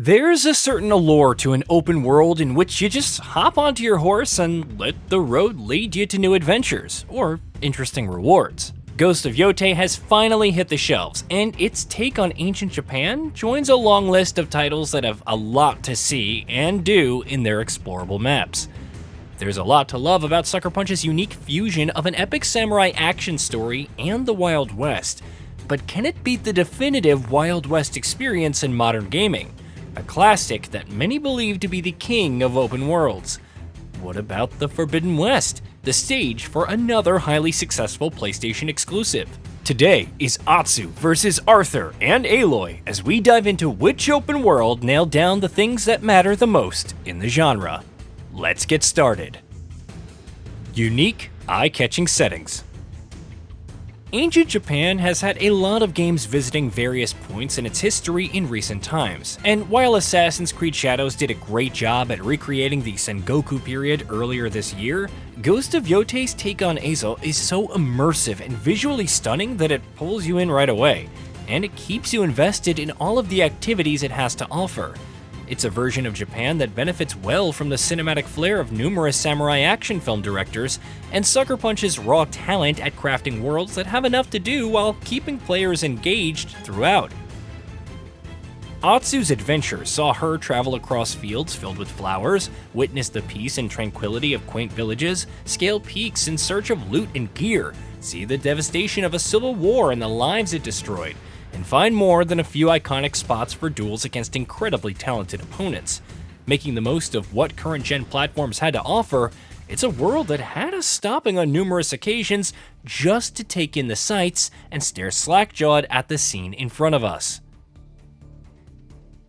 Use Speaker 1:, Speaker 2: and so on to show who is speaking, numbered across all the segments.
Speaker 1: There's a certain allure to an open world in which you just hop onto your horse and let the road lead you to new adventures, or interesting rewards. Ghost of Yotei has finally hit the shelves, and its take on ancient Japan joins a long list of titles that have a lot to see and do in their explorable maps. There's a lot to love about Sucker Punch's unique fusion of an epic samurai action story and the Wild West, but can it beat the definitive Wild West experience in modern gaming? A classic that many believe to be the king of open worlds. What about the Forbidden West, the stage for another highly successful PlayStation exclusive? Today is Atsu versus Arthur and Aloy as we dive into which open world nailed down the things that matter the most in the genre. Let's get started. Unique, eye-catching settings. Ancient Japan has had a lot of games visiting various points in its history in recent times, and while Assassin's Creed Shadows did a great job at recreating the Sengoku period earlier this year, Ghost of Yotei's take on Ezo is so immersive and visually stunning that it pulls you in right away, and it keeps you invested in all of the activities it has to offer. It's a version of Japan that benefits well from the cinematic flair of numerous samurai action film directors, and Sucker Punch's raw talent at crafting worlds that have enough to do while keeping players engaged throughout. Atsu's adventure saw her travel across fields filled with flowers, witness the peace and tranquility of quaint villages, scale peaks in search of loot and gear, see the devastation of a civil war and the lives it destroyed, and find more than a few iconic spots for duels against incredibly talented opponents. Making the most of what current-gen platforms had to offer, it's a world that had us stopping on numerous occasions just to take in the sights and stare slack-jawed at the scene in front of us.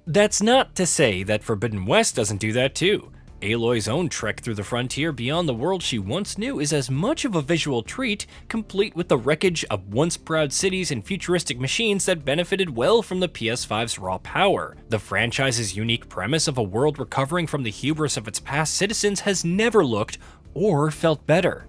Speaker 1: That's not to say that Forbidden West doesn't do that too. Aloy's own trek through the frontier beyond the world she once knew is as much of a visual treat, complete with the wreckage of once proud cities and futuristic machines that benefited well from the PS5's raw power. The franchise's unique premise of a world recovering from the hubris of its past citizens has never looked or felt better.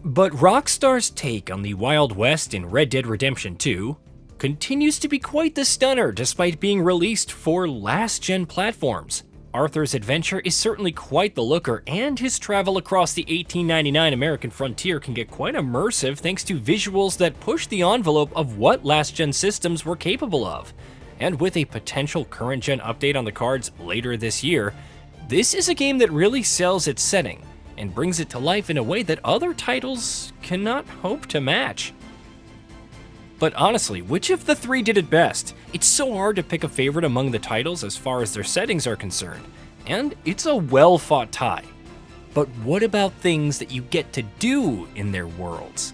Speaker 1: But Rockstar's take on the Wild West in Red Dead Redemption 2 continues to be quite the stunner despite being released for last-gen platforms. Arthur's adventure is certainly quite the looker, and his travel across the 1899 American frontier can get quite immersive thanks to visuals that push the envelope of what last-gen systems were capable of. And with a potential current-gen update on the cards later this year, this is a game that really sells its setting and brings it to life in a way that other titles cannot hope to match. But honestly, which of the three did it best? It's so hard to pick a favorite among the titles as far as their settings are concerned, and it's a well-fought tie. But what about things that you get to do in their worlds?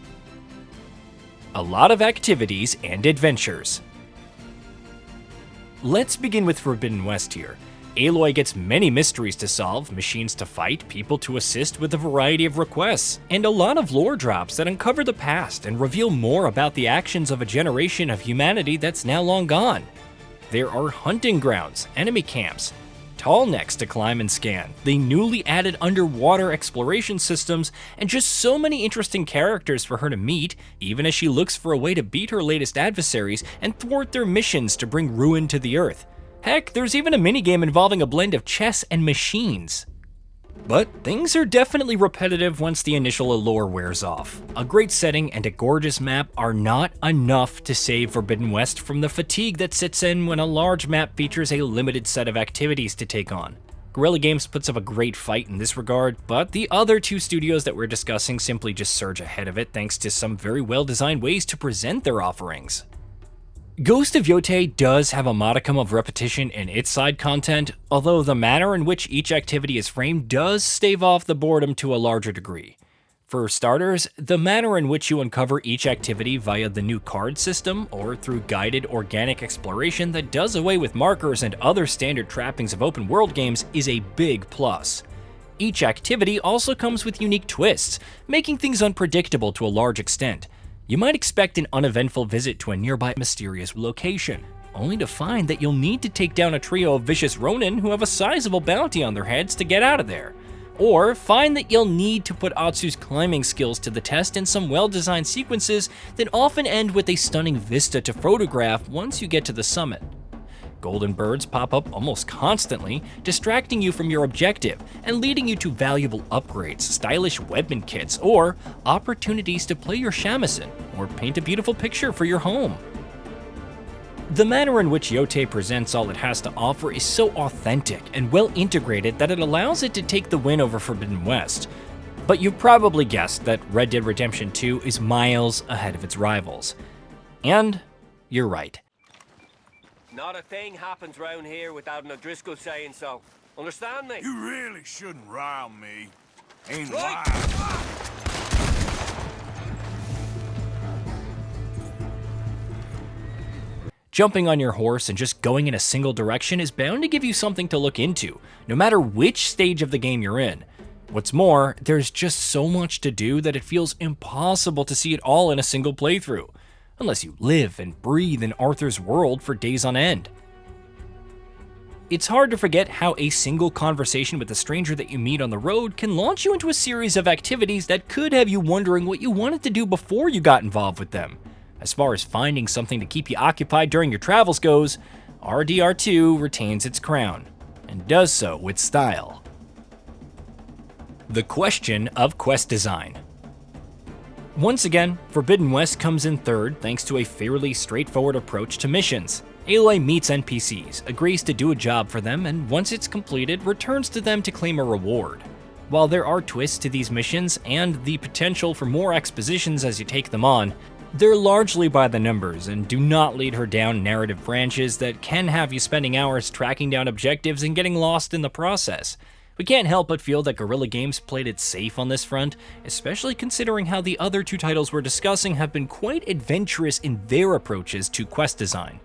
Speaker 1: A lot of activities and adventures. Let's begin with Forbidden West here. Aloy gets many mysteries to solve, machines to fight, people to assist with a variety of requests, and a lot of lore drops that uncover the past and reveal more about the actions of a generation of humanity that's now long gone. There are hunting grounds, enemy camps, tall necks to climb and scan, the newly added underwater exploration systems, and just so many interesting characters for her to meet, even as she looks for a way to beat her latest adversaries and thwart their missions to bring ruin to the earth. Heck, there's even a minigame involving a blend of chess and machines. But things are definitely repetitive once the initial allure wears off. A great setting and a gorgeous map are not enough to save Forbidden West from the fatigue that sits in when a large map features a limited set of activities to take on. Guerrilla Games puts up a great fight in this regard, but the other two studios that we're discussing simply just surge ahead of it thanks to some very well-designed ways to present their offerings. Ghost of Yotei does have a modicum of repetition in its side content, although the manner in which each activity is framed does stave off the boredom to a larger degree. For starters, the manner in which you uncover each activity via the new card system or through guided organic exploration that does away with markers and other standard trappings of open world games is a big plus. Each activity also comes with unique twists, making things unpredictable to a large extent. You might expect an uneventful visit to a nearby mysterious location, only to find that you'll need to take down a trio of vicious Ronin who have a sizable bounty on their heads to get out of there. Or find that you'll need to put Atsu's climbing skills to the test in some well-designed sequences that often end with a stunning vista to photograph once you get to the summit. Golden birds pop up almost constantly, distracting you from your objective and leading you to valuable upgrades, stylish weapon kits, or opportunities to play your shamisen or paint a beautiful picture for your home. The manner in which Yotei presents all it has to offer is so authentic and well integrated that it allows it to take the win over Forbidden West. But you've probably guessed that Red Dead Redemption 2 is miles ahead of its rivals. And you're right.
Speaker 2: Not a thing happens round here without an O'Driscoll saying so. Understand me?
Speaker 3: You really shouldn't rile me. Ain't
Speaker 2: Right.
Speaker 3: wild.
Speaker 1: Jumping on your horse and just going in a single direction is bound to give you something to look into, no matter which stage of the game you're in. What's more, there's just so much to do that it feels impossible to see it all in a single playthrough, unless you live and breathe in Arthur's world for days on end. It's hard to forget how a single conversation with a stranger that you meet on the road can launch you into a series of activities that could have you wondering what you wanted to do before you got involved with them. As far as finding something to keep you occupied during your travels goes, RDR2 retains its crown, and does so with style. The question of quest design. Once again, Forbidden West comes in third thanks to a fairly straightforward approach to missions. Aloy meets NPCs, agrees to do a job for them, and once it's completed, returns to them to claim a reward. While there are twists to these missions and the potential for more expositions as you take them on, they're largely by the numbers and do not lead her down narrative branches that can have you spending hours tracking down objectives and getting lost in the process. We can't help but feel that Guerrilla Games played it safe on this front, especially considering how the other two titles we're discussing have been quite adventurous in their approaches to quest design.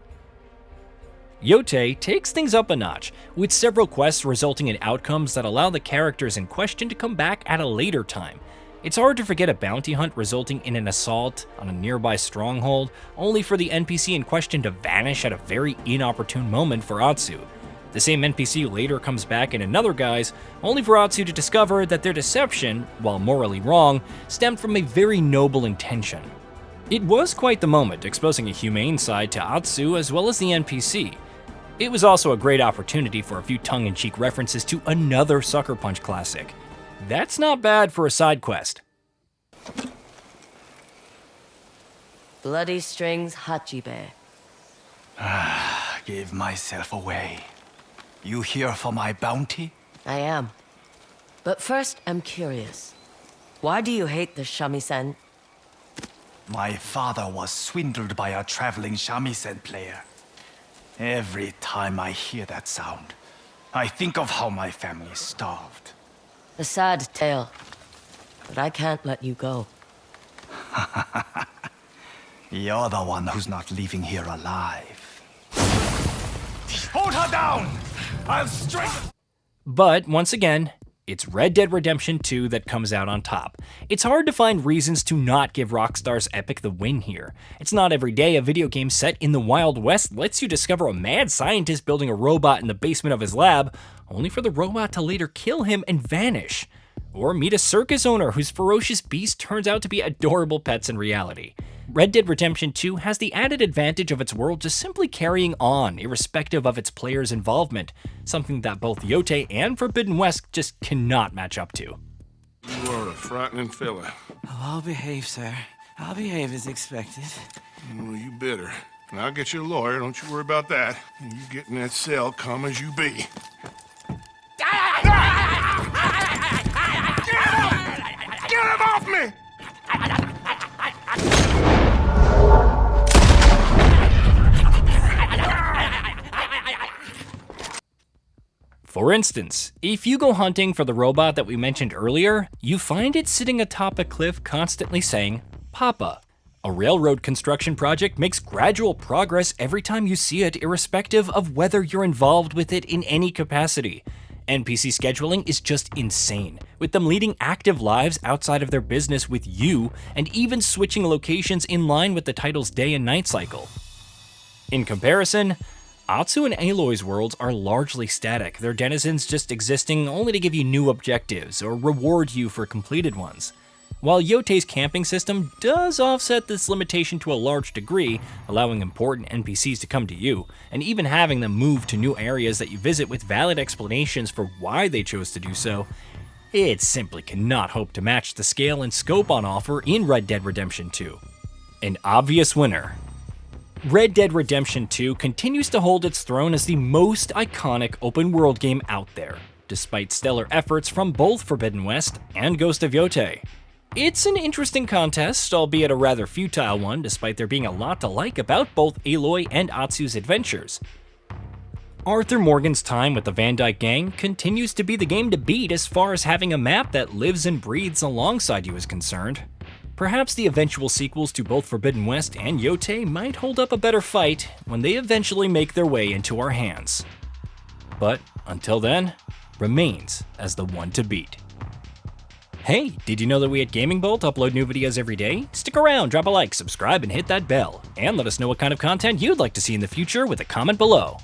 Speaker 1: Yotei takes things up a notch, with several quests resulting in outcomes that allow the characters in question to come back at a later time. It's hard to forget a bounty hunt resulting in an assault on a nearby stronghold, only for the NPC in question to vanish at a very inopportune moment for Atsu. The same NPC later comes back in another guise, only for Atsu to discover that their deception, while morally wrong, stemmed from a very noble intention. It was quite the moment, exposing a humane side to Atsu as well as the NPC. It was also a great opportunity for a few tongue-in-cheek references to another Sucker Punch classic. That's not bad for a side quest.
Speaker 4: Bloody Strings Hachibe.
Speaker 5: Give myself away. You here for my bounty?
Speaker 4: I am. But first, I'm curious. Why do you hate the shamisen?
Speaker 5: My father was swindled by a traveling shamisen player. Every time I hear that sound, I think of how my family starved.
Speaker 4: A sad tale. But I can't let you go.
Speaker 5: You're the one who's not leaving here alive. Hold her down! I'll straighten...
Speaker 1: But once again, it's Red Dead Redemption 2 that comes out on top. It's hard to find reasons to not give Rockstar's Epic the win here. It's not every day a video game set in the Wild West lets you discover a mad scientist building a robot in the basement of his lab, only for the robot to later kill him and vanish. Or meet a circus owner whose ferocious beast turns out to be adorable pets in reality. Red Dead Redemption 2 has the added advantage of its world just simply carrying on, irrespective of its players' involvement, something that both Yotei and Forbidden West just cannot match up to.
Speaker 3: You are a frightening fella.
Speaker 6: Oh, I'll behave, sir. I'll behave as expected.
Speaker 3: Well, you better. And I'll get you a lawyer, don't you worry about that. And you get in that cell, calm as you be. Get him off me!
Speaker 1: For instance, if you go hunting for the robot that we mentioned earlier, you find it sitting atop a cliff constantly saying, "Papa." A railroad construction project makes gradual progress every time you see it, irrespective of whether you're involved with it in any capacity. NPC scheduling is just insane, with them leading active lives outside of their business with you, and even switching locations in line with the title's day and night cycle. In comparison, Atsu and Aloy's worlds are largely static, their denizens just existing only to give you new objectives or reward you for completed ones. While Yotei's camping system does offset this limitation to a large degree, allowing important NPCs to come to you, and even having them move to new areas that you visit with valid explanations for why they chose to do so, it simply cannot hope to match the scale and scope on offer in Red Dead Redemption 2. An obvious winner. Red Dead Redemption 2 continues to hold its throne as the most iconic open-world game out there, despite stellar efforts from both Forbidden West and Ghost of Yotei. It's an interesting contest, albeit a rather futile one, despite there being a lot to like about both Aloy and Atsu's adventures. Arthur Morgan's time with the Van Dyke Gang continues to be the game to beat as far as having a map that lives and breathes alongside you is concerned. Perhaps the eventual sequels to both Forbidden West and Yotei might hold up a better fight when they eventually make their way into our hands. But until then, remains as the one to beat. Hey, did you know that we at GamingBolt upload new videos every day? Stick around, drop a like, subscribe, and hit that bell. And let us know what kind of content you'd like to see in the future with a comment below.